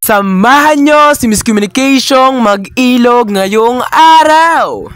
Samahan nyo si Miss Communication mag-ilog ngayong araw.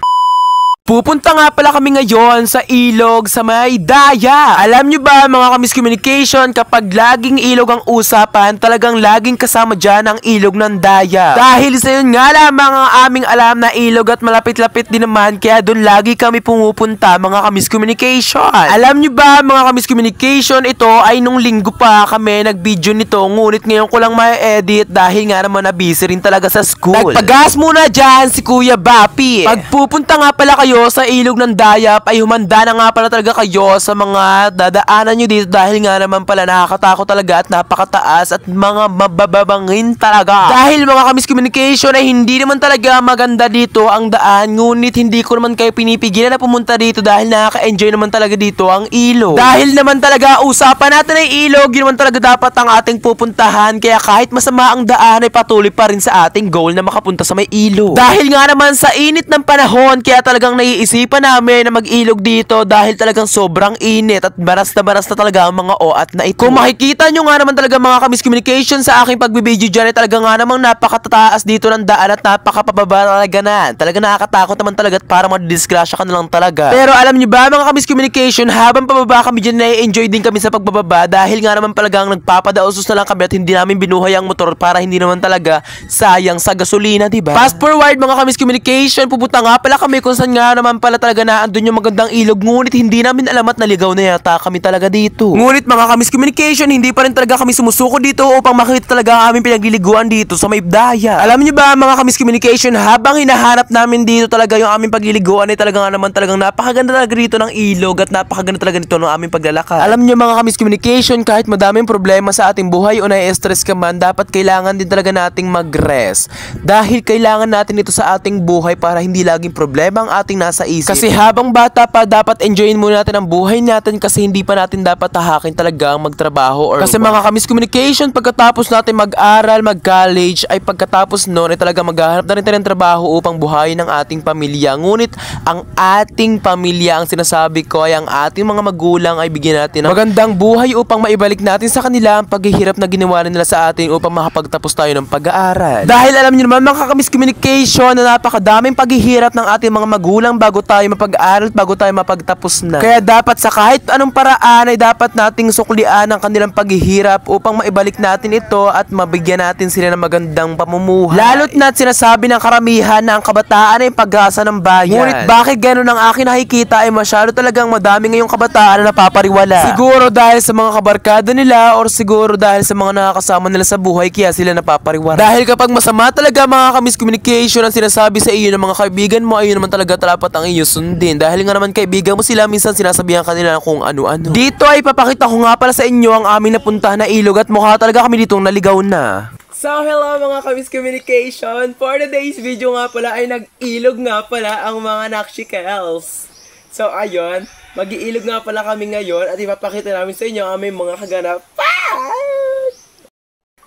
Pupunta nga pala kami ngayon sa ilog sa may daya. Alam nyo ba mga ka-Miss Communication, kapag laging ilog ang usapan, talagang laging kasama dyan ang ilog ng daya. Dahil sa yun nga lamang ang aming alam na ilog at malapit-lapit din naman, kaya doon lagi kami pumupunta mga ka-Miss Communication. Alam nyo ba mga ka-Miss Communication, ito ay nung linggo pa kami nag-video nito, ngunit ngayon ko lang ma-edit dahil nga naman na busy rin talaga sa school. Nagpagas muna dyan si Kuya Bapi. Pagpupunta nga pala kayo sa ilog ng Dayap ay humanda na nga pala talaga kayo sa mga dadaanan nyo dito dahil nga naman pala nakakatakot talaga at napakataas at mga mabababangin talaga. Dahil mga ka-Miss Communication ay hindi naman talaga maganda dito ang daan, ngunit hindi ko naman kayo pinipigilan na pumunta dito dahil nakaka-enjoy naman talaga dito ang ilog. Dahil naman talaga usapan natin ay ilog, yun naman talaga dapat ang ating pupuntahan, kaya kahit masama ang daan ay patuloy pa rin sa ating goal na makapunta sa may ilog. Dahil nga naman sa init ng panahon, kaya talagang naiisipan namin na mag-ilog dito dahil talagang sobrang init at baras na talaga ang mga oat na ito. Kung makikita nyo nga naman talaga mga ka-Miss Communication sa aking pagbibideo dyan ay talaga nga namang napakatataas dito ng daan at napakapababa talaga na. Talaga nakakatakot naman talaga at parang madidisgrasya ka na lang talaga. Pero alam nyo ba mga ka-Miss Communication, habang pababa kami dyan nai-enjoy din kami sa pagbababa dahil nga naman talagang nagpapadaosos na lang kami at hindi namin binuhay ang motor para hindi naman talaga sayang sa gasolina, diba? Fast forward mga ka-Miss Communication, pupunta nga pala kami kung saan nga naman pala talaga na andun yung magandang ilog, ngunit hindi namin alam at naligaw na yata kami talaga dito. Ngunit mga ka-Miss Communication, hindi pa rin talaga kami sumusuko dito upang makita talaga ang aming pinagliliguan dito sa may daya. Alam niyo ba mga ka-Miss Communication, habang hinahanap namin dito talaga yung aming pagliliguan ay talaga nga naman talagang napakaganda talaga dito ng ilog at napakaganda talaga nito ng aming paglalakad. Alam niyo mga ka-Miss Communication, kahit madaming problema sa ating buhay o nai-stress ka man, dapat kailangan din talaga nating mag-rest. Dahil kailangan natin ito sa ating buhay para hindi laging problema ang ating nasa isip. Kasi habang bata pa, dapat enjoyin muna natin ang buhay natin kasi hindi pa natin dapat tahakin talaga ang magtrabaho or kasi mga ka-Miss Communication, pagkatapos natin mag-aral, mag-college, ay pagkatapos noon ay talaga maghahanap na rin tayo ng trabaho upang buhayin ang ating pamilya. Ngunit ang ating pamilya, ang sinasabi ko ay ang ating mga magulang ay bigyan natin ng magandang buhay upang maibalik natin sa kanila ang paghihirap na ginawa nila sa atin upang makapagtapos tayo ng pag-aaral. Dahil alam niyo naman mga ka-Miss Communication na napakadaming paghihirap ng ating mga magulang bago tayo mapag-aral, bago tayo mapagtapos na. Kaya dapat sa kahit anong paraan ay dapat nating suklian ang kanilang paghihirap upang maibalik natin ito at mabigyan natin sila ng magandang pamumuhay. Lalo't na't sinasabi ng karamihan na ang kabataan ay pag-asa ng bayan. Ngunit bakit ganun ang akin nakikita ay masyado talagang madami ngayong kabataan na napapariwala. Siguro dahil sa mga kabarkada nila or siguro dahil sa mga nakakasama nila sa buhay kaya sila napapariwala. Dahil kapag masama talaga mga ka-Miss Communication ang sinasabi sa iyo ng mga kaibigan mo, ayun naman talaga dapat ang iyo sundin. Dahil nga naman kaibigan mo sila, minsan sinasabihan kanila kung ano-ano. Dito ay papakita ko nga pala sa inyo ang aming napuntahan na ilog at mukha talaga kami ditong naligaw na. So hello mga ka-Miss Communication, for today's video nga pala ay nag-ilog nga pala ang mga nakshikels. So ayun, mag-iilog nga pala kami ngayon at ipapakita namin sa inyo ang aming mga kaganapan.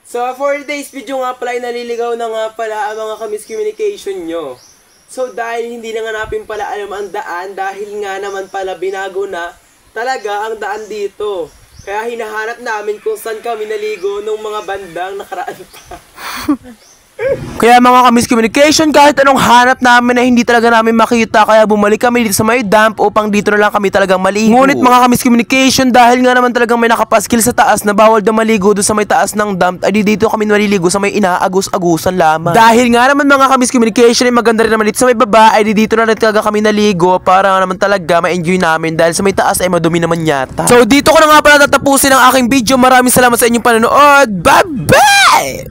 So for today's video nga pala ay naliligaw na nga pala ang mga ka-Miss Communication nyo. So dahil hindi na nga natin pala alam ang daan, dahil nga naman pala binago na talaga ang daan dito. Kaya hinahanap namin kung saan kami naligo nung mga bandang nakaraan pa. Kaya mga ka-Miss Communication, kahit anong hanap namin na hindi talaga namin makita, kaya bumalik kami dito sa may dump upang dito na lang kami talagang maligo. Ngunit mga ka-Miss Communication, dahil nga naman talagang may nakapaskil sa taas na bawal daw maligo doon sa may taas ng dump, ay dito kami maliligo sa may inaagus-agusan lamang. Dahil nga naman mga ka-Miss Communication ay maganda rin naman dito sa may baba, ay dito na rin talaga kami naligo para naman talaga ma-enjoy namin dahil sa may taas ay madumi naman yata. So dito ko na nga pala tatapusin ang aking video. Maraming salamat sa inyong panonood. Bye-bye!